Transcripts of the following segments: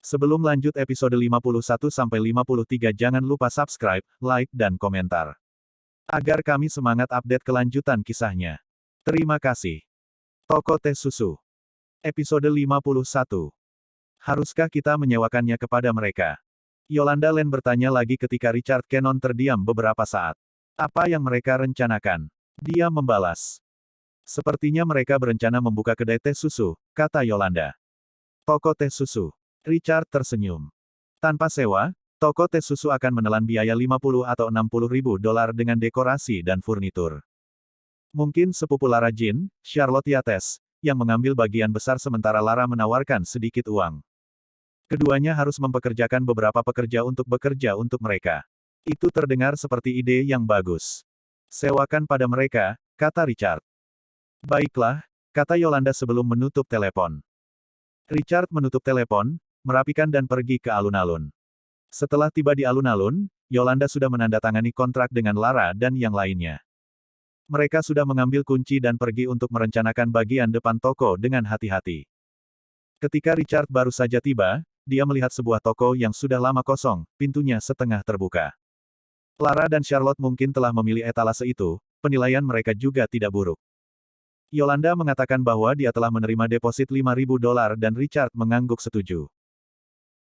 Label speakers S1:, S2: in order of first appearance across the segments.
S1: Sebelum lanjut episode 51-53 jangan lupa subscribe, like dan komentar. Agar kami semangat update kelanjutan kisahnya. Terima kasih. Toko teh susu. Episode 51. Haruskah kita menyewakannya kepada mereka? Yolanda Len bertanya lagi ketika Richard Cannon terdiam beberapa saat. Apa yang mereka rencanakan? Dia membalas. Sepertinya mereka berencana membuka kedai teh susu, kata Yolanda. Toko teh susu. Richard tersenyum. Tanpa sewa, toko teh susu akan menelan biaya 50 atau 60 ribu dolar dengan dekorasi dan furnitur. Mungkin sepupu Lara Jean, Charlotte Yates, yang mengambil bagian besar sementara Lara menawarkan sedikit uang. Keduanya harus mempekerjakan beberapa pekerja untuk bekerja untuk mereka. Itu terdengar seperti ide yang bagus. Sewakan pada mereka, kata Richard. Baiklah, kata Yolanda sebelum menutup telepon. Richard menutup telepon, merapikan dan pergi ke alun-alun. Setelah tiba di alun-alun, Yolanda sudah menandatangani kontrak dengan Lara dan yang lainnya. Mereka sudah mengambil kunci dan pergi untuk merencanakan bagian depan toko dengan hati-hati. Ketika Richard baru saja tiba, dia melihat sebuah toko yang sudah lama kosong, pintunya setengah terbuka. Lara dan Charlotte mungkin telah memilih etalase itu, penilaian mereka juga tidak buruk. Yolanda mengatakan bahwa dia telah menerima deposit 5.000 dolar dan Richard mengangguk setuju.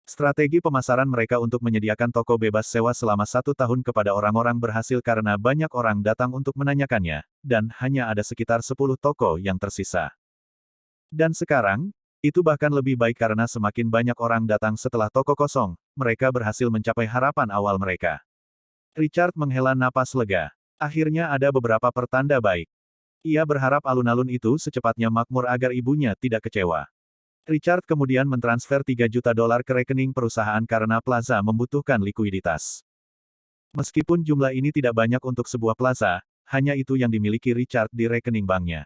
S1: Strategi pemasaran mereka untuk menyediakan toko bebas sewa selama 1 tahun kepada orang-orang berhasil karena banyak orang datang untuk menanyakannya, dan hanya ada sekitar 10 toko yang tersisa. Dan sekarang, itu bahkan lebih baik karena semakin banyak orang datang setelah toko kosong, mereka berhasil mencapai harapan awal mereka. Richard menghela napas lega. Akhirnya ada beberapa pertanda baik. Ia berharap alun-alun itu secepatnya makmur agar ibunya tidak kecewa. Richard kemudian mentransfer 3 juta dolar ke rekening perusahaan karena plaza membutuhkan likuiditas. Meskipun jumlah ini tidak banyak untuk sebuah plaza, hanya itu yang dimiliki Richard di rekening banknya.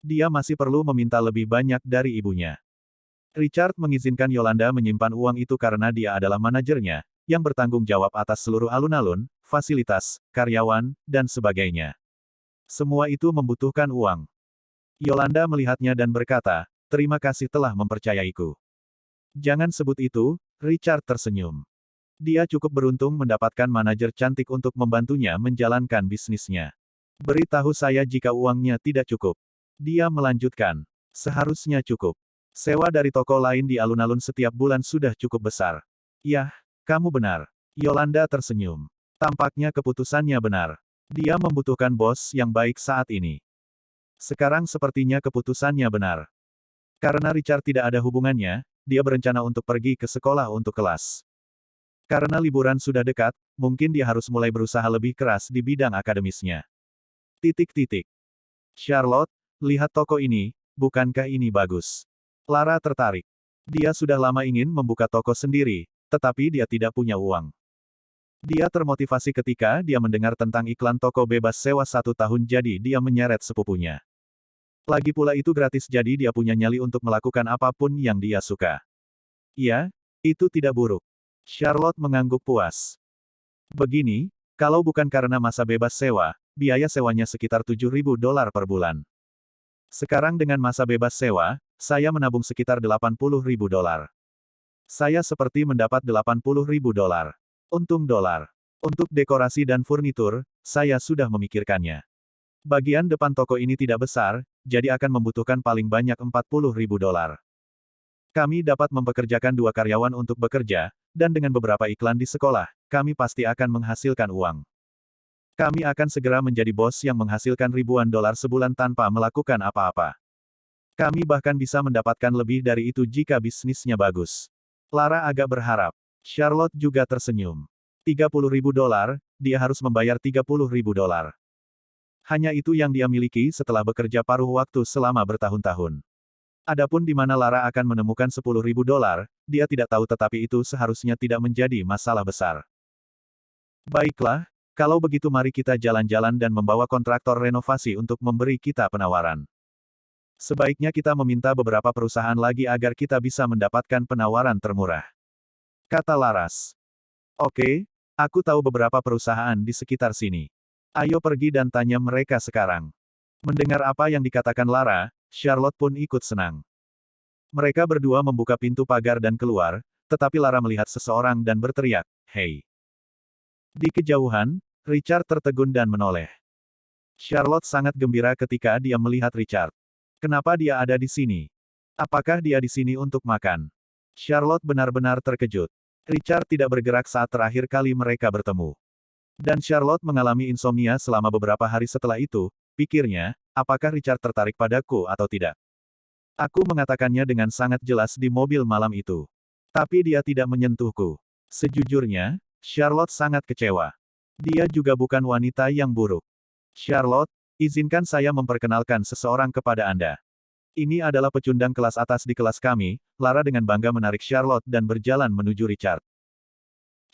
S1: Dia masih perlu meminta lebih banyak dari ibunya. Richard mengizinkan Yolanda menyimpan uang itu karena dia adalah manajernya, yang bertanggung jawab atas seluruh alun-alun, fasilitas, karyawan, dan sebagainya. Semua itu membutuhkan uang. Yolanda melihatnya dan berkata, "Terima kasih telah mempercayaiku." "Jangan sebut itu," Richard tersenyum. Dia cukup beruntung mendapatkan manajer cantik untuk membantunya menjalankan bisnisnya. "Beritahu saya jika uangnya tidak cukup." Dia melanjutkan, "Seharusnya cukup. Sewa dari toko lain di alun-alun setiap bulan sudah cukup besar." "Yah, kamu benar." Yolanda tersenyum. Tampaknya keputusannya benar. Dia membutuhkan bos yang baik saat ini. Sekarang sepertinya keputusannya benar. Karena Richard tidak ada hubungannya, dia berencana untuk pergi ke sekolah untuk kelas. Karena liburan sudah dekat, mungkin dia harus mulai berusaha lebih keras di bidang akademisnya. Charlotte, lihat toko ini, bukankah ini bagus? Lara tertarik. Dia sudah lama ingin membuka toko sendiri, tetapi dia tidak punya uang. Dia termotivasi ketika dia mendengar tentang iklan toko bebas sewa 1 tahun jadi dia menyeret sepupunya. Lagi pula itu gratis jadi dia punya nyali untuk melakukan apapun yang dia suka. Ya, itu tidak buruk. Charlotte mengangguk puas. Begini, kalau bukan karena masa bebas sewa, biaya sewanya sekitar 7.000 dolar per bulan. Sekarang dengan masa bebas sewa, saya menabung sekitar 80.000 dolar. Saya seperti mendapat 80.000 dolar. Untung dolar. Untuk dekorasi dan furnitur, saya sudah memikirkannya. Bagian depan toko ini tidak besar, jadi akan membutuhkan paling banyak 40.000 dolar. Kami dapat mempekerjakan 2 karyawan untuk bekerja, dan dengan beberapa iklan di sekolah, kami pasti akan menghasilkan uang. Kami akan segera menjadi bos yang menghasilkan ribuan dolar sebulan tanpa melakukan apa-apa. Kami bahkan bisa mendapatkan lebih dari itu jika bisnisnya bagus. Lara agak berharap. Charlotte juga tersenyum. 30.000 dolar, dia harus membayar 30.000 dolar. Hanya itu yang dia miliki setelah bekerja paruh waktu selama bertahun-tahun. Adapun di mana Lara akan menemukan 10.000 dolar, dia tidak tahu tetapi itu seharusnya tidak menjadi masalah besar. Baiklah, kalau begitu mari kita jalan-jalan dan membawa kontraktor renovasi untuk memberi kita penawaran. Sebaiknya kita meminta beberapa perusahaan lagi agar kita bisa mendapatkan penawaran termurah. Kata Laras. Oke, aku tahu beberapa perusahaan di sekitar sini. Ayo pergi dan tanya mereka sekarang. Mendengar apa yang dikatakan Lara, Charlotte pun ikut senang. Mereka berdua membuka pintu pagar dan keluar, tetapi Lara melihat seseorang dan berteriak, "Hei!" Di kejauhan, Richard tertegun dan menoleh. Charlotte sangat gembira ketika dia melihat Richard. Kenapa dia ada di sini? Apakah dia di sini untuk makan? Charlotte benar-benar terkejut. Richard tidak bergerak saat terakhir kali mereka bertemu. Dan Charlotte mengalami insomnia selama beberapa hari setelah itu, pikirnya, apakah Richard tertarik padaku atau tidak? Aku mengatakannya dengan sangat jelas di mobil malam itu. Tapi dia tidak menyentuhku. Sejujurnya, Charlotte sangat kecewa. Dia juga bukan wanita yang buruk. Charlotte, izinkan saya memperkenalkan seseorang kepada Anda. Ini adalah pecundang kelas atas di kelas kami. Lara dengan bangga menarik Charlotte dan berjalan menuju Richard.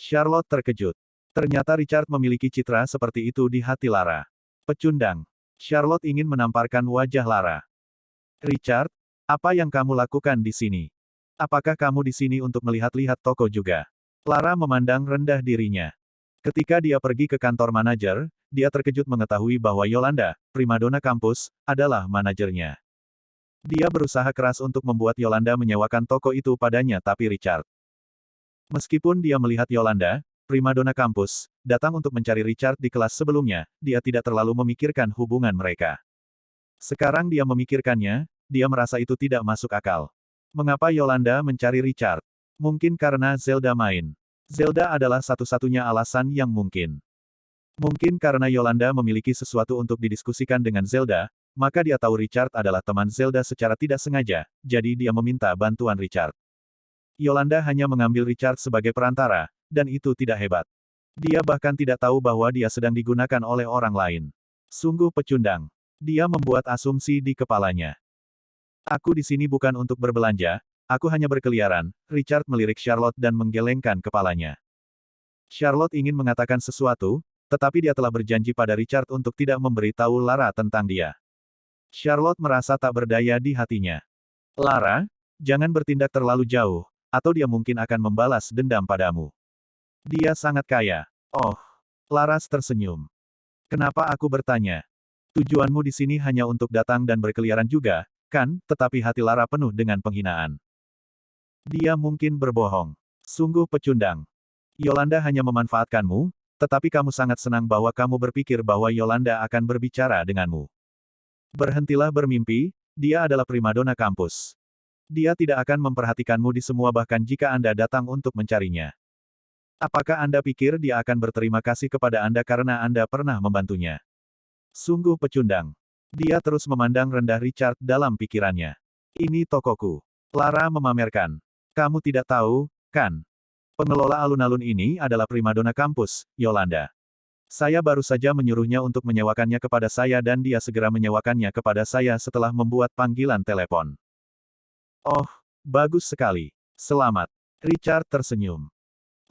S1: Charlotte terkejut. Ternyata Richard memiliki citra seperti itu di hati Lara. Pecundang. Charlotte ingin menamparkan wajah Lara. Richard, apa yang kamu lakukan di sini? Apakah kamu di sini untuk melihat-lihat toko juga? Lara memandang rendah dirinya. Ketika dia pergi ke kantor manajer, dia terkejut mengetahui bahwa Yolanda, primadona kampus, adalah manajernya. Dia berusaha keras untuk membuat Yolanda menyewakan toko itu padanya tapi Richard. Meskipun dia melihat Yolanda, primadona kampus, datang untuk mencari Richard di kelas sebelumnya, dia tidak terlalu memikirkan hubungan mereka. Sekarang dia memikirkannya, dia merasa itu tidak masuk akal. Mengapa Yolanda mencari Richard? Mungkin karena Zelda main. Zelda adalah satu-satunya alasan yang mungkin. Mungkin karena Yolanda memiliki sesuatu untuk didiskusikan dengan Zelda, maka dia tahu Richard adalah teman Zelda secara tidak sengaja, jadi dia meminta bantuan Richard. Yolanda hanya mengambil Richard sebagai perantara, dan itu tidak hebat. Dia bahkan tidak tahu bahwa dia sedang digunakan oleh orang lain. Sungguh pecundang. Dia membuat asumsi di kepalanya. Aku di sini bukan untuk berbelanja, aku hanya berkeliaran. Richard melirik Charlotte dan menggelengkan kepalanya. Charlotte ingin mengatakan sesuatu, tetapi dia telah berjanji pada Richard untuk tidak memberitahu Lara tentang dia. Charlotte merasa tak berdaya di hatinya. Lara, jangan bertindak terlalu jauh, atau dia mungkin akan membalas dendam padamu. Dia sangat kaya. Oh, Laras tersenyum. Kenapa aku bertanya? Tujuanmu di sini hanya untuk datang dan berkeliaran juga, kan? Tetapi hati Lara penuh dengan penghinaan. Dia mungkin berbohong. Sungguh pecundang. Yolanda hanya memanfaatkanmu, tetapi kamu sangat senang bahwa kamu berpikir bahwa Yolanda akan berbicara denganmu. Berhentilah bermimpi, dia adalah primadona kampus. Dia tidak akan memperhatikanmu di semua bahkan jika Anda datang untuk mencarinya. Apakah Anda pikir dia akan berterima kasih kepada Anda karena Anda pernah membantunya? Sungguh pecundang. Dia terus memandang rendah Richard dalam pikirannya. Ini tokoku. Lara memamerkan. Kamu tidak tahu, kan? Pengelola alun-alun ini adalah primadona kampus, Yolanda. Saya baru saja menyuruhnya untuk menyewakannya kepada saya dan dia segera menyewakannya kepada saya setelah membuat panggilan telepon. Oh, bagus sekali. Selamat. Richard tersenyum.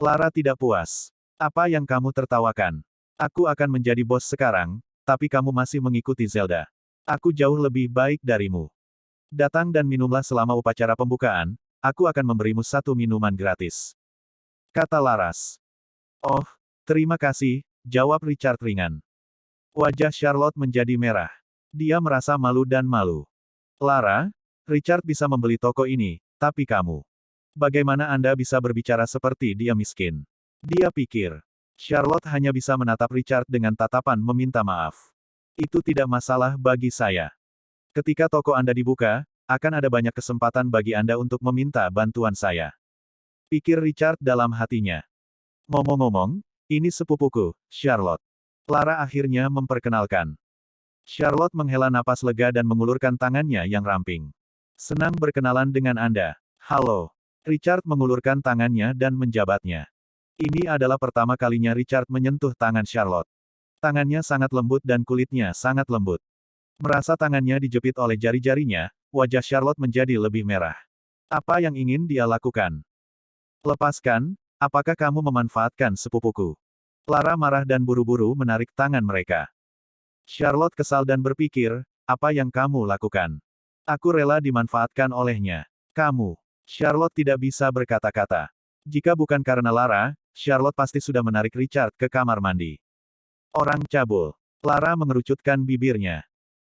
S1: Lara tidak puas. Apa yang kamu tertawakan? Aku akan menjadi bos sekarang, tapi kamu masih mengikuti Zelda. Aku jauh lebih baik darimu. Datang dan minumlah selama upacara pembukaan, aku akan memberimu satu minuman gratis. Kata Laras. Oh, terima kasih, jawab Richard ringan. Wajah Charlotte menjadi merah. Dia merasa malu dan malu. Lara, Richard bisa membeli toko ini, tapi kamu. Bagaimana Anda bisa berbicara seperti dia miskin? Dia pikir. Charlotte hanya bisa menatap Richard dengan tatapan meminta maaf. Itu tidak masalah bagi saya. Ketika toko Anda dibuka, akan ada banyak kesempatan bagi Anda untuk meminta bantuan saya. Pikir Richard dalam hatinya. Ngomong-ngomong, ini sepupuku, Charlotte. Lara akhirnya memperkenalkan. Charlotte menghela napas lega dan mengulurkan tangannya yang ramping. Senang berkenalan dengan Anda. Halo. Richard mengulurkan tangannya dan menjabatnya. Ini adalah pertama kalinya Richard menyentuh tangan Charlotte. Tangannya sangat lembut dan kulitnya sangat lembut. Merasa tangannya dijepit oleh jari-jarinya, wajah Charlotte menjadi lebih merah. Apa yang ingin dia lakukan? Lepaskan, apakah kamu memanfaatkan sepupuku? Lara marah dan buru-buru menarik tangan mereka. Charlotte kesal dan berpikir, apa yang kamu lakukan? Aku rela dimanfaatkan olehnya. Kamu. Charlotte tidak bisa berkata-kata. Jika bukan karena Lara, Charlotte pasti sudah menarik Richard ke kamar mandi. Orang cabul. Lara mengerucutkan bibirnya.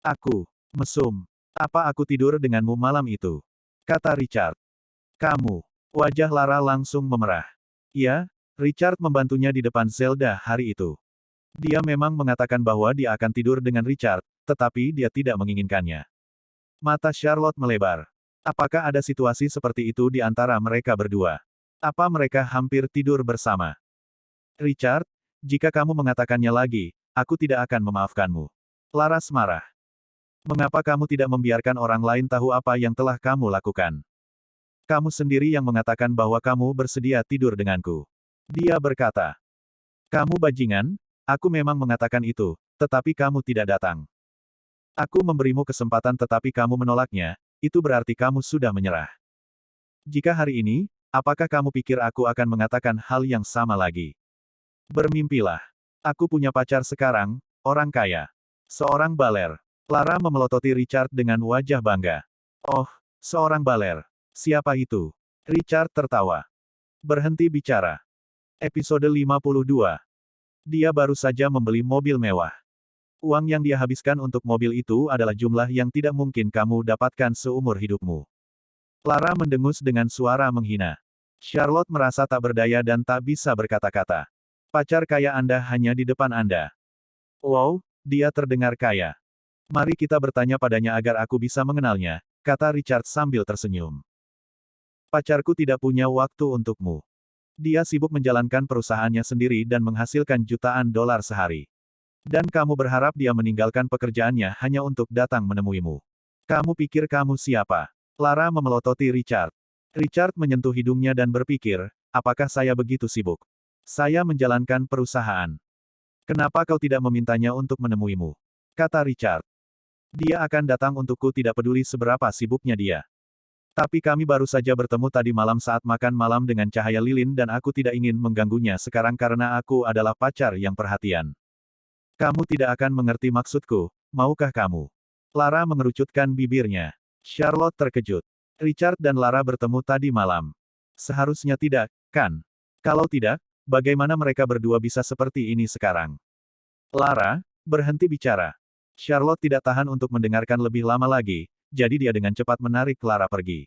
S1: Aku. Mesum. Apa aku tidur denganmu malam itu? Kata Richard. Kamu. Wajah Lara langsung memerah. Ya, Richard membantunya di depan Zelda hari itu. Dia memang mengatakan bahwa dia akan tidur dengan Richard, tetapi dia tidak menginginkannya. Mata Charlotte melebar. Apakah ada situasi seperti itu di antara mereka berdua? Apa mereka hampir tidur bersama? Richard, jika kamu mengatakannya lagi, aku tidak akan memaafkanmu. Laras marah. Mengapa kamu tidak membiarkan orang lain tahu apa yang telah kamu lakukan? Kamu sendiri yang mengatakan bahwa kamu bersedia tidur denganku. Dia berkata. Kamu bajingan, aku memang mengatakan itu, tetapi kamu tidak datang. Aku memberimu kesempatan tetapi kamu menolaknya, itu berarti kamu sudah menyerah. Jika hari ini, apakah kamu pikir aku akan mengatakan hal yang sama lagi? Bermimpilah. Aku punya pacar sekarang, orang kaya. Seorang baler. Lara memelototi Richard dengan wajah bangga. Oh, seorang baler. Siapa itu? Richard tertawa. Berhenti bicara. Episode 52. Dia baru saja membeli mobil mewah. Uang yang dia habiskan untuk mobil itu adalah jumlah yang tidak mungkin kamu dapatkan seumur hidupmu. Lara mendengus dengan suara menghina. Charlotte merasa tak berdaya dan tak bisa berkata-kata. Pacar kaya Anda hanya di depan Anda. Wow, dia terdengar kaya. Mari kita bertanya padanya agar aku bisa mengenalnya, kata Richard sambil tersenyum. Pacarku tidak punya waktu untukmu. Dia sibuk menjalankan perusahaannya sendiri dan menghasilkan jutaan dolar sehari. Dan kamu berharap dia meninggalkan pekerjaannya hanya untuk datang menemuimu. Kamu pikir kamu siapa? Lara memelototi Richard. Richard menyentuh hidungnya dan berpikir, apakah saya begitu sibuk? Saya menjalankan perusahaan. Kenapa kau tidak memintanya untuk menemuimu? Kata Richard. Dia akan datang untukku tidak peduli seberapa sibuknya dia. Tapi kami baru saja bertemu tadi malam saat makan malam dengan cahaya lilin dan aku tidak ingin mengganggunya sekarang karena aku adalah pacar yang perhatian. Kamu tidak akan mengerti maksudku, maukah kamu? Lara mengerucutkan bibirnya. Charlotte terkejut. Richard dan Lara bertemu tadi malam. Seharusnya tidak, kan? Kalau tidak, bagaimana mereka berdua bisa seperti ini sekarang? Lara, berhenti bicara. Charlotte tidak tahan untuk mendengarkan lebih lama lagi, jadi dia dengan cepat menarik Lara pergi.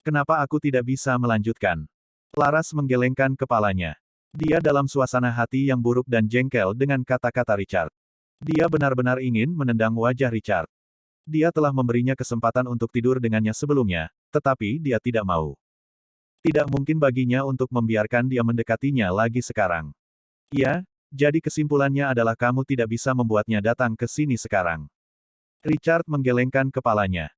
S1: Kenapa aku tidak bisa melanjutkan? Laras menggelengkan kepalanya. Dia dalam suasana hati yang buruk dan jengkel dengan kata-kata Richard. Dia benar-benar ingin menendang wajah Richard. Dia telah memberinya kesempatan untuk tidur dengannya sebelumnya, tetapi dia tidak mau. Tidak mungkin baginya untuk membiarkan dia mendekatinya lagi sekarang. Ya, jadi kesimpulannya adalah kamu tidak bisa membuatnya datang ke sini sekarang. Richard menggelengkan kepalanya.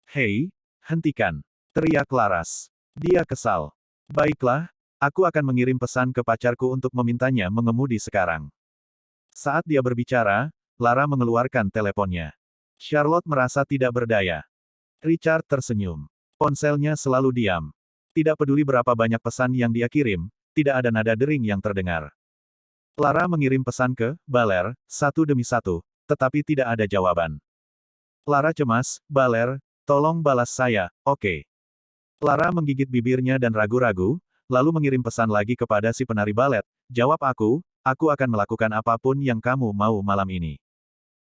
S1: Hei, hentikan, teriak Laras. Dia kesal. Baiklah, aku akan mengirim pesan ke pacarku untuk memintanya mengemudi sekarang. Saat dia berbicara, Lara mengeluarkan teleponnya. Charlotte merasa tidak berdaya. Richard tersenyum. Ponselnya selalu diam. Tidak peduli berapa banyak pesan yang dia kirim, tidak ada nada dering yang terdengar. Lara mengirim pesan ke Baler, satu demi satu, tetapi tidak ada jawaban. Lara cemas, Baler, tolong balas saya, oke. Lara menggigit bibirnya dan ragu-ragu, lalu mengirim pesan lagi kepada si penari balet, jawab aku akan melakukan apapun yang kamu mau malam ini.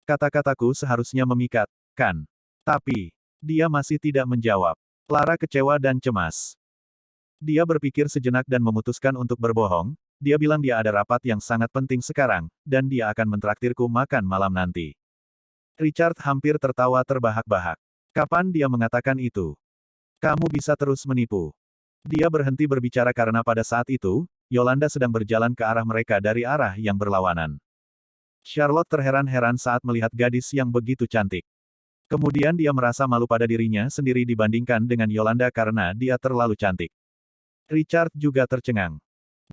S1: Kata-kataku seharusnya memikat, kan? Tapi, dia masih tidak menjawab. Lara kecewa dan cemas. Dia berpikir sejenak dan memutuskan untuk berbohong, dia bilang dia ada rapat yang sangat penting sekarang, dan dia akan mentraktirku makan malam nanti. Richard hampir tertawa terbahak-bahak. Kapan dia mengatakan itu? Kamu bisa terus menipu. Dia berhenti berbicara karena pada saat itu, Yolanda sedang berjalan ke arah mereka dari arah yang berlawanan. Charlotte terheran-heran saat melihat gadis yang begitu cantik. Kemudian dia merasa malu pada dirinya sendiri dibandingkan dengan Yolanda karena dia terlalu cantik. Richard juga tercengang.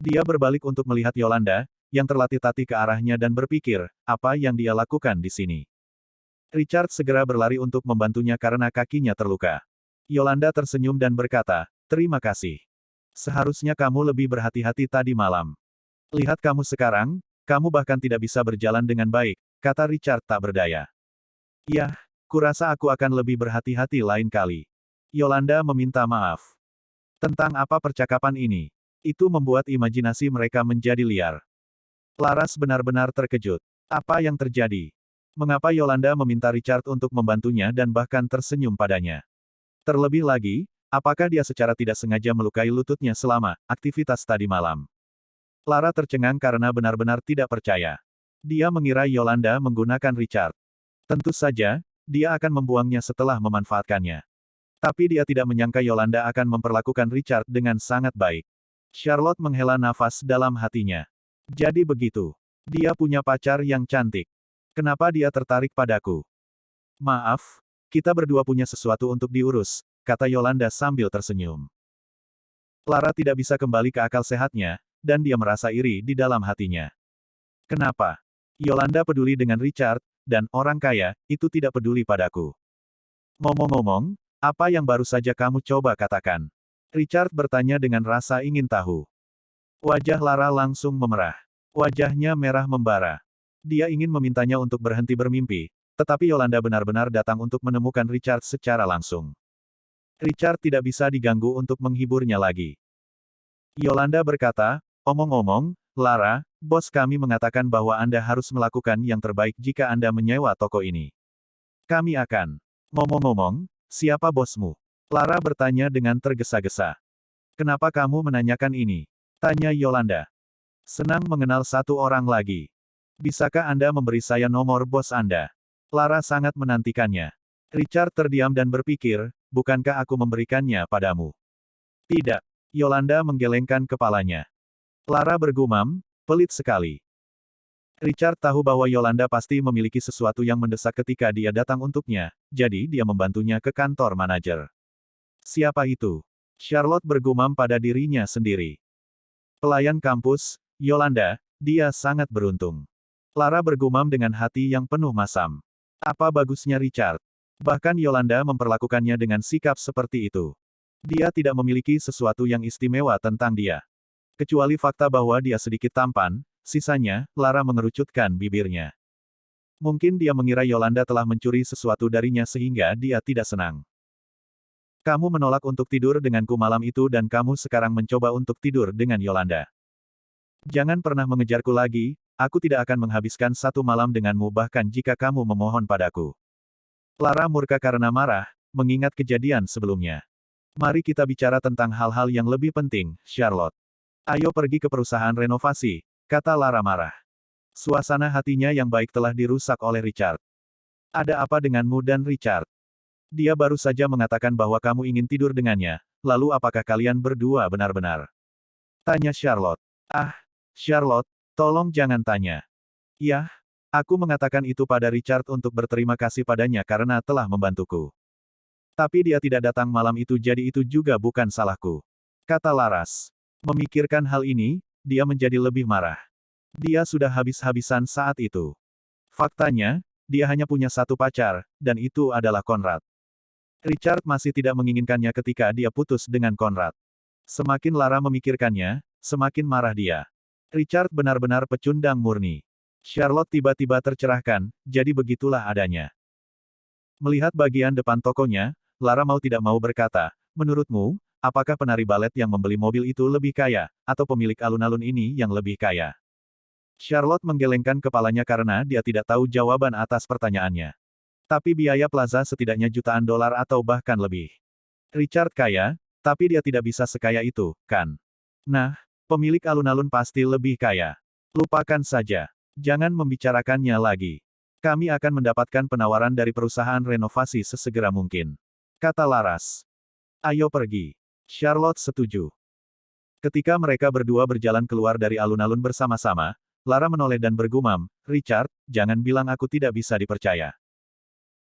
S1: Dia berbalik untuk melihat Yolanda, yang terlatih-tatih ke arahnya dan berpikir, apa yang dia lakukan di sini. Richard segera berlari untuk membantunya karena kakinya terluka. Yolanda tersenyum dan berkata, terima kasih. Seharusnya kamu lebih berhati-hati tadi malam. Lihat kamu sekarang, kamu bahkan tidak bisa berjalan dengan baik, kata Richard tak berdaya. Yah, kurasa aku akan lebih berhati-hati lain kali. Yolanda meminta maaf. Tentang apa percakapan ini? Itu membuat imajinasi mereka menjadi liar. Laras benar-benar terkejut. Apa yang terjadi? Mengapa Yolanda meminta Richard untuk membantunya dan bahkan tersenyum padanya? Terlebih lagi, Apakah dia secara tidak sengaja melukai lututnya selama aktivitas tadi malam? Lara tercengang karena benar-benar tidak percaya. Dia mengira Yolanda menggunakan Richard. Tentu saja, dia akan membuangnya setelah memanfaatkannya. Tapi dia tidak menyangka Yolanda akan memperlakukan Richard dengan sangat baik. Charlotte menghela nafas dalam hatinya. Jadi begitu. Dia punya pacar yang cantik. Kenapa dia tertarik padaku? Maaf, kita berdua punya sesuatu untuk diurus, kata Yolanda sambil tersenyum. Lara tidak bisa kembali ke akal sehatnya, dan dia merasa iri di dalam hatinya. Kenapa? Yolanda peduli dengan Richard, dan orang kaya, itu tidak peduli padaku. Ngomong-ngomong, apa yang baru saja kamu coba katakan? Richard bertanya dengan rasa ingin tahu. Wajah Lara langsung memerah. Wajahnya merah membara. Dia ingin memintanya untuk berhenti bermimpi, tetapi Yolanda benar-benar datang untuk menemukan Richard secara langsung. Richard tidak bisa diganggu untuk menghiburnya lagi. Yolanda berkata, omong-omong, Lara, bos kami mengatakan bahwa Anda harus melakukan yang terbaik jika Anda menyewa toko ini. Kami akan. Ngomong-ngomong, siapa bosmu? Lara bertanya dengan tergesa-gesa. Kenapa kamu menanyakan ini? Tanya Yolanda. Senang mengenal satu orang lagi. Bisakah Anda memberi saya nomor bos Anda? Lara sangat menantikannya. Richard terdiam dan berpikir, bukankah aku memberikannya padamu? Tidak. Yolanda menggelengkan kepalanya. Lara bergumam, pelit sekali. Richard tahu bahwa Yolanda pasti memiliki sesuatu yang mendesak ketika dia datang untuknya, jadi dia membantunya ke kantor manajer. Siapa itu? Charlotte bergumam pada dirinya sendiri. Pelayan kampus, Yolanda, dia sangat beruntung. Lara bergumam dengan hati yang penuh masam. Apa bagusnya Richard? Bahkan Yolanda memperlakukannya dengan sikap seperti itu. Dia tidak memiliki sesuatu yang istimewa tentang dia. Kecuali fakta bahwa dia sedikit tampan, sisanya, Lara mengerucutkan bibirnya. Mungkin dia mengira Yolanda telah mencuri sesuatu darinya sehingga dia tidak senang. Kamu menolak untuk tidur denganku malam itu dan kamu sekarang mencoba untuk tidur dengan Yolanda. Jangan pernah mengejarku lagi, aku tidak akan menghabiskan satu malam denganmu bahkan jika kamu memohon padaku. Lara murka karena marah, mengingat kejadian sebelumnya. Mari kita bicara tentang hal-hal yang lebih penting, Charlotte. Ayo pergi ke perusahaan renovasi, kata Lara marah. Suasana hatinya yang baik telah dirusak oleh Richard. Ada apa denganmu dan Richard? Dia baru saja mengatakan bahwa kamu ingin tidur dengannya, lalu apakah kalian berdua benar-benar? Tanya Charlotte. Ah, Charlotte, tolong jangan tanya. Yah, aku mengatakan itu pada Richard untuk berterima kasih padanya karena telah membantuku. Tapi dia tidak datang malam itu jadi itu juga bukan salahku. Kata Laras. Memikirkan hal ini, dia menjadi lebih marah. Dia sudah habis-habisan saat itu. Faktanya, dia hanya punya satu pacar, dan itu adalah Conrad. Richard masih tidak menginginkannya ketika dia putus dengan Conrad. Semakin Lara memikirkannya, semakin marah dia. Richard benar-benar pecundang murni. Charlotte tiba-tiba tercerahkan, jadi begitulah adanya. Melihat bagian depan tokonya, Lara mau tidak mau berkata, menurutmu, apakah penari balet yang membeli mobil itu lebih kaya, atau pemilik alun-alun ini yang lebih kaya? Charlotte menggelengkan kepalanya karena dia tidak tahu jawaban atas pertanyaannya. Tapi biaya plaza setidaknya jutaan dolar atau bahkan lebih. Richard kaya, tapi dia tidak bisa sekaya itu, kan? Nah, pemilik alun-alun pasti lebih kaya. Lupakan saja. Jangan membicarakannya lagi. Kami akan mendapatkan penawaran dari perusahaan renovasi sesegera mungkin. Kata Laras. Ayo pergi. Charlotte setuju. Ketika mereka berdua berjalan keluar dari alun-alun bersama-sama, Lara menoleh dan bergumam, Richard, jangan bilang aku tidak bisa dipercaya.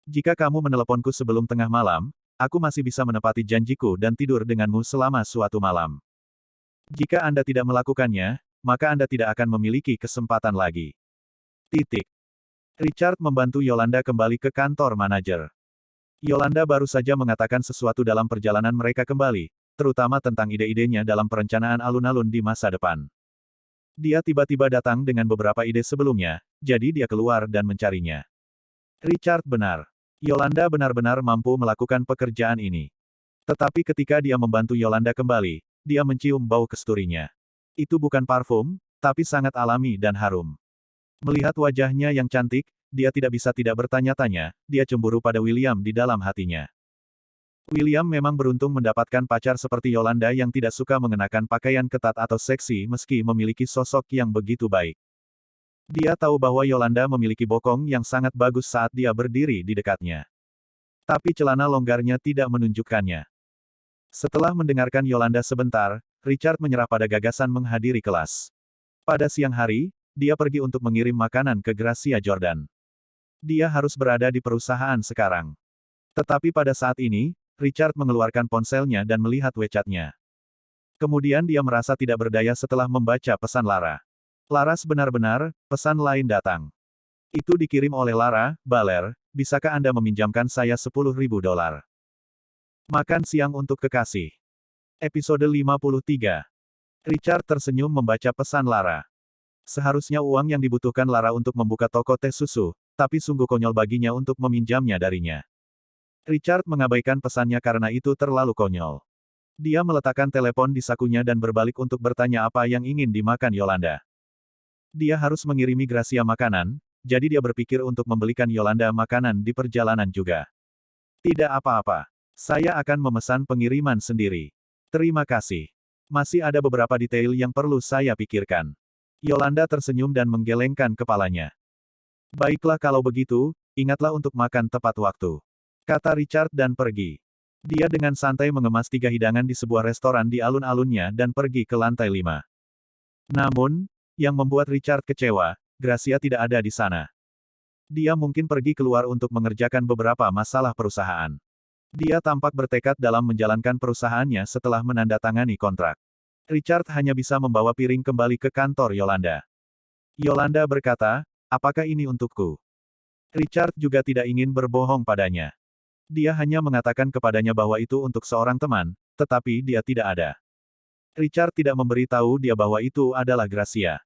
S1: Jika kamu meneleponku sebelum tengah malam, aku masih bisa menepati janjiku dan tidur denganmu selama suatu malam. Jika Anda tidak melakukannya, maka Anda tidak akan memiliki kesempatan lagi. Titik. Richard membantu Yolanda kembali ke kantor manajer. Yolanda baru saja mengatakan sesuatu dalam perjalanan mereka kembali, terutama tentang ide-idenya dalam perencanaan alun-alun di masa depan. Dia tiba-tiba datang dengan beberapa ide sebelumnya, jadi dia keluar dan mencarinya. Richard benar. Yolanda benar-benar mampu melakukan pekerjaan ini. Tetapi ketika dia membantu Yolanda kembali, dia mencium bau kesturinya. Itu bukan parfum, tapi sangat alami dan harum. Melihat wajahnya yang cantik, dia tidak bisa tidak bertanya-tanya, dia cemburu pada William di dalam hatinya. William memang beruntung mendapatkan pacar seperti Yolanda yang tidak suka mengenakan pakaian ketat atau seksi meski memiliki sosok yang begitu baik. Dia tahu bahwa Yolanda memiliki bokong yang sangat bagus saat dia berdiri di dekatnya. Tapi celana longgarnya tidak menunjukkannya. Setelah mendengarkan Yolanda sebentar, Richard menyerah pada gagasan menghadiri kelas. Pada siang hari, dia pergi untuk mengirim makanan ke Gracia Jordan. Dia harus berada di perusahaan sekarang. Tetapi pada saat ini, Richard mengeluarkan ponselnya dan melihat WeChat-nya. Kemudian dia merasa tidak berdaya setelah membaca pesan Lara. Laras benar-benar, pesan lain datang. Itu dikirim oleh Lara, Baler, bisakah Anda meminjamkan saya $10.000? Makan siang untuk kekasih. Episode 53. Richard tersenyum membaca pesan Lara. Seharusnya uang yang dibutuhkan Lara untuk membuka toko teh susu, tapi sungguh konyol baginya untuk meminjamnya darinya. Richard mengabaikan pesannya karena itu terlalu konyol. Dia meletakkan telepon di sakunya dan berbalik untuk bertanya apa yang ingin dimakan Yolanda. Dia harus mengirimi Gracia makanan, jadi dia berpikir untuk membelikan Yolanda makanan di perjalanan juga. Tidak apa-apa. Saya akan memesan pengiriman sendiri. Terima kasih. Masih ada beberapa detail yang perlu saya pikirkan. Yolanda tersenyum dan menggelengkan kepalanya. Baiklah kalau begitu, ingatlah untuk makan tepat waktu. Kata Richard dan pergi. Dia dengan santai mengemas 3 hidangan di sebuah restoran di alun-alunnya dan pergi ke lantai 5. Namun, yang membuat Richard kecewa, Gracia tidak ada di sana. Dia mungkin pergi keluar untuk mengerjakan beberapa masalah perusahaan. Dia tampak bertekad dalam menjalankan perusahaannya setelah menandatangani kontrak. Richard hanya bisa membawa piring kembali ke kantor Yolanda. Yolanda berkata, apakah ini untukku? Richard juga tidak ingin berbohong padanya. Dia hanya mengatakan kepadanya bahwa itu untuk seorang teman, tetapi dia tidak ada. Richard tidak memberi tahu dia bahwa itu adalah Gracia.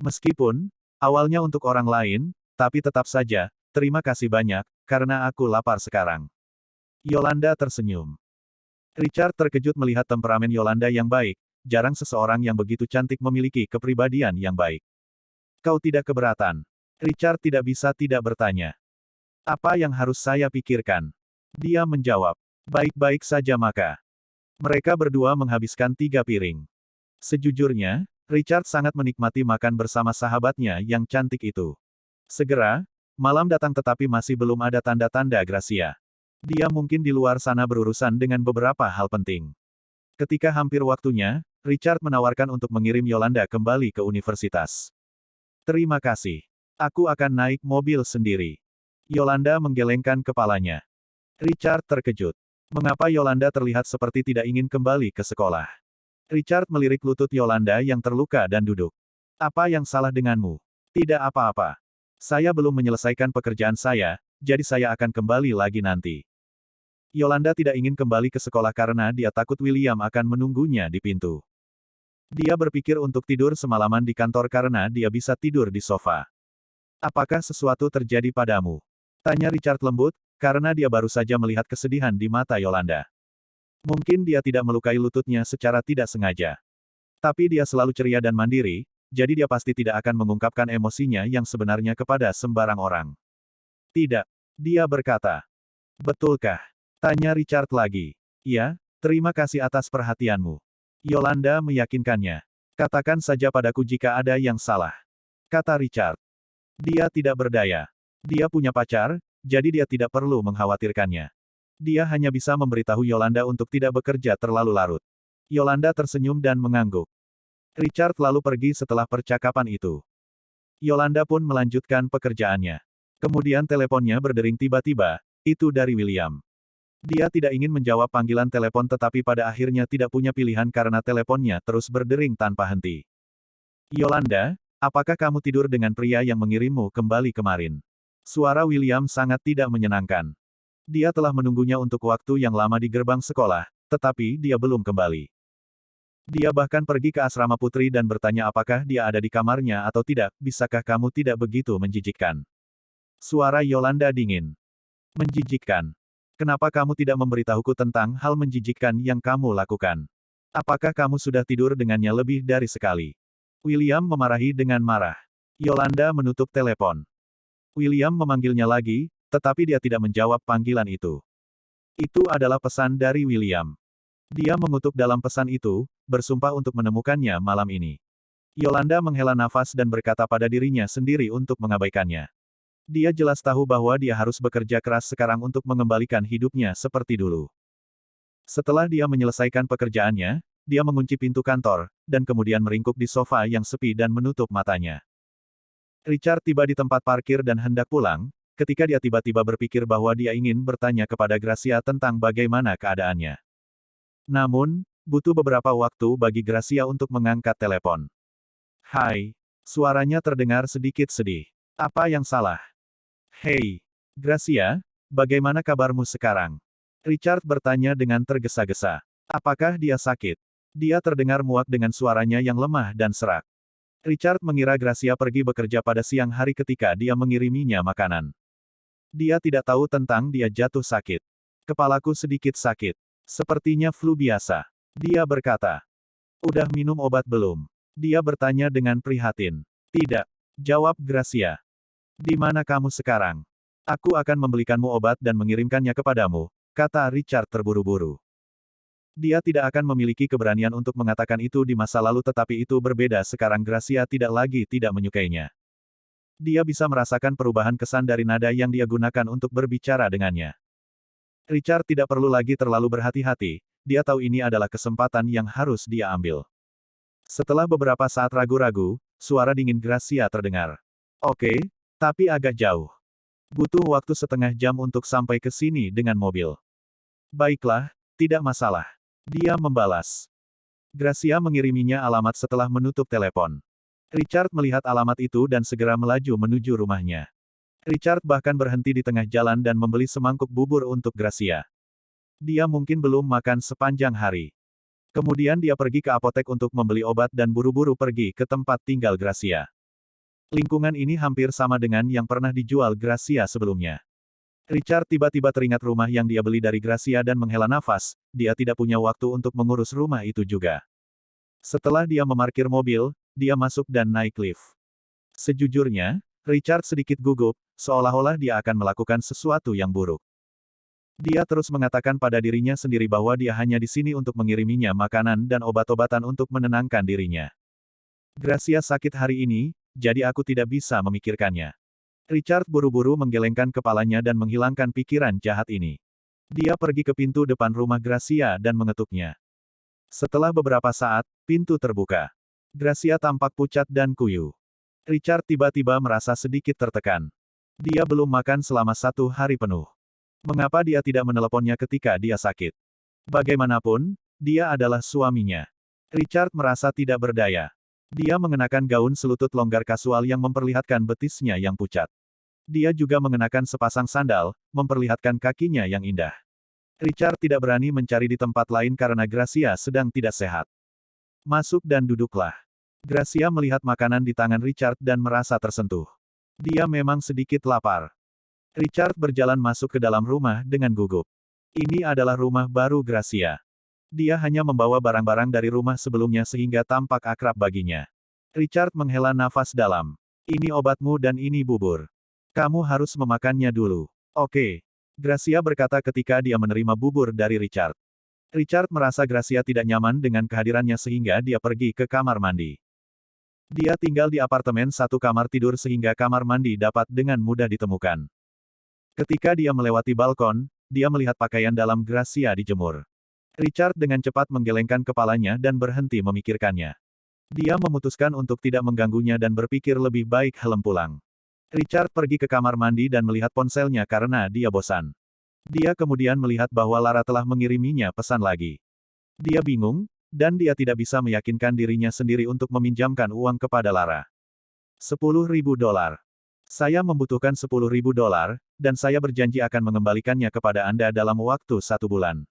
S1: Meskipun, awalnya untuk orang lain, tapi tetap saja, terima kasih banyak, karena aku lapar sekarang. Yolanda tersenyum. Richard terkejut melihat temperamen Yolanda yang baik, jarang seseorang yang begitu cantik memiliki kepribadian yang baik. Kau tidak keberatan? Richard tidak bisa tidak bertanya. Apa yang harus saya pikirkan? Dia menjawab, baik-baik saja maka. Mereka berdua menghabiskan 3 piring. Sejujurnya, Richard sangat menikmati makan bersama sahabatnya yang cantik itu. Segera, malam datang tetapi masih belum ada tanda-tanda Gracia. Dia mungkin di luar sana berurusan dengan beberapa hal penting. Ketika hampir waktunya, Richard menawarkan untuk mengirim Yolanda kembali ke universitas. Terima kasih. Aku akan naik mobil sendiri. Yolanda menggelengkan kepalanya. Richard terkejut. Mengapa Yolanda terlihat seperti tidak ingin kembali ke sekolah? Richard melirik lutut Yolanda yang terluka dan duduk. Apa yang salah denganmu? Tidak apa-apa. Saya belum menyelesaikan pekerjaan saya, jadi saya akan kembali lagi nanti. Yolanda tidak ingin kembali ke sekolah karena dia takut William akan menunggunya di pintu. Dia berpikir untuk tidur semalaman di kantor karena dia bisa tidur di sofa. Apakah sesuatu terjadi padamu? Tanya Richard lembut, karena dia baru saja melihat kesedihan di mata Yolanda. Mungkin dia tidak melukai lututnya secara tidak sengaja. Tapi dia selalu ceria dan mandiri, jadi dia pasti tidak akan mengungkapkan emosinya yang sebenarnya kepada sembarang orang. Tidak. Dia berkata. Betulkah? Tanya Richard lagi. Ya, terima kasih atas perhatianmu. Yolanda meyakinkannya. Katakan saja padaku jika ada yang salah. Kata Richard. Dia tidak berdaya. Dia punya pacar, jadi dia tidak perlu mengkhawatirkannya. Dia hanya bisa memberitahu Yolanda untuk tidak bekerja terlalu larut. Yolanda tersenyum dan mengangguk. Richard lalu pergi setelah percakapan itu. Yolanda pun melanjutkan pekerjaannya. Kemudian teleponnya berdering tiba-tiba, itu dari William. Dia tidak ingin menjawab panggilan telepon tetapi pada akhirnya tidak punya pilihan karena teleponnya terus berdering tanpa henti. Yolanda, apakah kamu tidur dengan pria yang mengirimmu kembali kemarin? Suara William sangat tidak menyenangkan. Dia telah menunggunya untuk waktu yang lama di gerbang sekolah, tetapi dia belum kembali. Dia bahkan pergi ke asrama putri dan bertanya apakah dia ada di kamarnya atau tidak, bisakah kamu tidak begitu menjijikkan? Suara Yolanda dingin. Menjijikkan. Kenapa kamu tidak memberitahuku tentang hal menjijikkan yang kamu lakukan? Apakah kamu sudah tidur dengannya lebih dari sekali? William memarahi dengan marah. Yolanda menutup telepon. William memanggilnya lagi, tetapi dia tidak menjawab panggilan itu. Itu adalah pesan dari William. Dia mengutuk dalam pesan itu, bersumpah untuk menemukannya malam ini. Yolanda menghela nafas dan berkata pada dirinya sendiri untuk mengabaikannya. Dia jelas tahu bahwa dia harus bekerja keras sekarang untuk mengembalikan hidupnya seperti dulu. Setelah dia menyelesaikan pekerjaannya, dia mengunci pintu kantor, dan kemudian meringkuk di sofa yang sepi dan menutup matanya. Richard tiba di tempat parkir dan hendak pulang, ketika dia tiba-tiba berpikir bahwa dia ingin bertanya kepada Gracia tentang bagaimana keadaannya. Namun, butuh beberapa waktu bagi Gracia untuk mengangkat telepon. Hai. Suaranya terdengar sedikit sedih. Apa yang salah? Hei. Gracia, bagaimana kabarmu sekarang? Richard bertanya dengan tergesa-gesa. Apakah dia sakit? Dia terdengar muak dengan suaranya yang lemah dan serak. Richard mengira Gracia pergi bekerja pada siang hari ketika dia mengiriminya makanan. Dia tidak tahu tentang dia jatuh sakit. Kepalaku sedikit sakit. Sepertinya flu biasa. Dia berkata. Udah minum obat belum? Dia bertanya dengan prihatin. Tidak. Jawab Gracia. Di mana kamu sekarang? Aku akan membelikanmu obat dan mengirimkannya kepadamu, kata Richard terburu-buru. Dia tidak akan memiliki keberanian untuk mengatakan itu di masa lalu tetapi itu berbeda sekarang Gracia tidak lagi tidak menyukainya. Dia bisa merasakan perubahan kesan dari nada yang dia gunakan untuk berbicara dengannya. Richard tidak perlu lagi terlalu berhati-hati, dia tahu ini adalah kesempatan yang harus dia ambil. Setelah beberapa saat ragu-ragu, suara dingin Gracia terdengar. Oke, tapi agak jauh. Butuh waktu setengah jam untuk sampai ke sini dengan mobil. Baiklah, tidak masalah. Dia membalas. Gracia mengiriminya alamat setelah menutup telepon. Richard melihat alamat itu dan segera melaju menuju rumahnya. Richard bahkan berhenti di tengah jalan dan membeli semangkuk bubur untuk Gracia. Dia mungkin belum makan sepanjang hari. Kemudian dia pergi ke apotek untuk membeli obat dan buru-buru pergi ke tempat tinggal Gracia. Lingkungan ini hampir sama dengan yang pernah dijual Gracia sebelumnya. Richard tiba-tiba teringat rumah yang dia beli dari Gracia dan menghela nafas, dia tidak punya waktu untuk mengurus rumah itu juga. Setelah dia memarkir mobil, dia masuk dan naik lift. Sejujurnya, Richard sedikit gugup, seolah-olah dia akan melakukan sesuatu yang buruk. Dia terus mengatakan pada dirinya sendiri bahwa dia hanya di sini untuk mengiriminya makanan dan obat-obatan untuk menenangkan dirinya. Gracia sakit hari ini, jadi aku tidak bisa memikirkannya. Richard buru-buru menggelengkan kepalanya dan menghilangkan pikiran jahat ini. Dia pergi ke pintu depan rumah Gracia dan mengetuknya. Setelah beberapa saat, pintu terbuka. Gracia tampak pucat dan kuyu. Richard tiba-tiba merasa sedikit tertekan. Dia belum makan selama 1 hari penuh. Mengapa dia tidak meneleponnya ketika dia sakit? Bagaimanapun, dia adalah suaminya. Richard merasa tidak berdaya. Dia mengenakan gaun selutut longgar kasual yang memperlihatkan betisnya yang pucat. Dia juga mengenakan sepasang sandal, memperlihatkan kakinya yang indah. Richard tidak berani mencari di tempat lain karena Gracia sedang tidak sehat. Masuk dan duduklah. Gracia melihat makanan di tangan Richard dan merasa tersentuh. Dia memang sedikit lapar. Richard berjalan masuk ke dalam rumah dengan gugup. Ini adalah rumah baru Gracia. Dia hanya membawa barang-barang dari rumah sebelumnya sehingga tampak akrab baginya. Richard menghela nafas dalam. Ini obatmu dan ini bubur. Kamu harus memakannya dulu. Oke. Gracia berkata ketika dia menerima bubur dari Richard. Richard merasa Gracia tidak nyaman dengan kehadirannya sehingga dia pergi ke kamar mandi. Dia tinggal di apartemen 1 kamar tidur sehingga kamar mandi dapat dengan mudah ditemukan. Ketika dia melewati balkon, dia melihat pakaian dalam Gracia dijemur. Richard dengan cepat menggelengkan kepalanya dan berhenti memikirkannya. Dia memutuskan untuk tidak mengganggunya dan berpikir lebih baik helm pulang. Richard pergi ke kamar mandi dan melihat ponselnya karena dia bosan. Dia kemudian melihat bahwa Lara telah mengiriminya pesan lagi. Dia bingung, dan dia tidak bisa meyakinkan dirinya sendiri untuk meminjamkan uang kepada Lara. $10.000. Saya membutuhkan $10.000, dan saya berjanji akan mengembalikannya kepada Anda dalam waktu 1 bulan.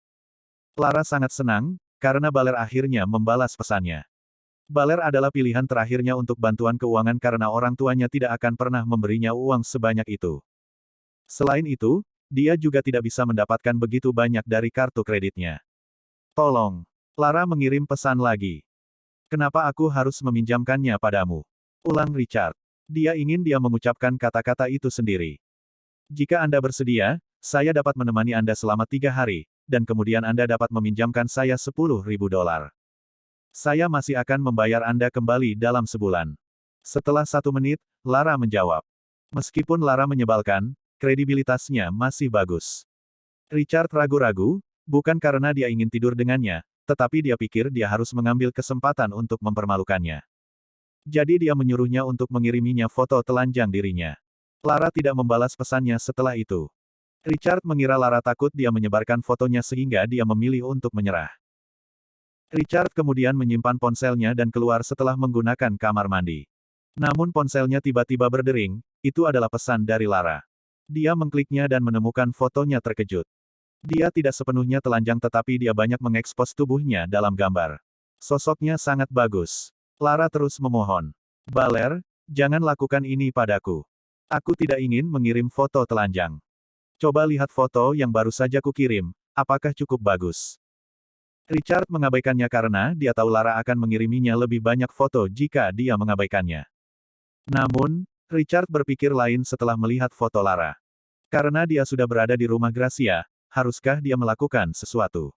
S1: Lara sangat senang, karena Baler akhirnya membalas pesannya. Baler adalah pilihan terakhirnya untuk bantuan keuangan karena orang tuanya tidak akan pernah memberinya uang sebanyak itu. Selain itu, dia juga tidak bisa mendapatkan begitu banyak dari kartu kreditnya. Tolong. Lara mengirim pesan lagi. Kenapa aku harus meminjamkannya padamu? Ulang Richard. Dia ingin dia mengucapkan kata-kata itu sendiri. Jika Anda bersedia, Saya dapat menemani Anda selama 3 hari, dan kemudian Anda dapat meminjamkan saya $10.000. Saya masih akan membayar Anda kembali dalam sebulan. Setelah 1 menit, Lara menjawab. Meskipun Lara menyebalkan, kredibilitasnya masih bagus. Richard ragu-ragu, bukan karena dia ingin tidur dengannya, tetapi dia pikir dia harus mengambil kesempatan untuk mempermalukannya. Jadi dia menyuruhnya untuk mengiriminya foto telanjang dirinya. Lara tidak membalas pesannya setelah itu. Richard mengira Lara takut dia menyebarkan fotonya sehingga dia memilih untuk menyerah. Richard kemudian menyimpan ponselnya dan keluar setelah menggunakan kamar mandi. Namun ponselnya tiba-tiba berdering, itu adalah pesan dari Lara. Dia mengkliknya dan menemukan fotonya terkejut. Dia tidak sepenuhnya telanjang tetapi dia banyak mengekspos tubuhnya dalam gambar. Sosoknya sangat bagus. Lara terus memohon. Baler, jangan lakukan ini padaku. Aku tidak ingin mengirim foto telanjang. Coba lihat foto yang baru saja kukirim, apakah cukup bagus? Richard mengabaikannya karena dia tahu Lara akan mengiriminya lebih banyak foto jika dia mengabaikannya. Namun, Richard berpikir lain setelah melihat foto Lara. Karena dia sudah berada di rumah Gracia, haruskah dia melakukan sesuatu?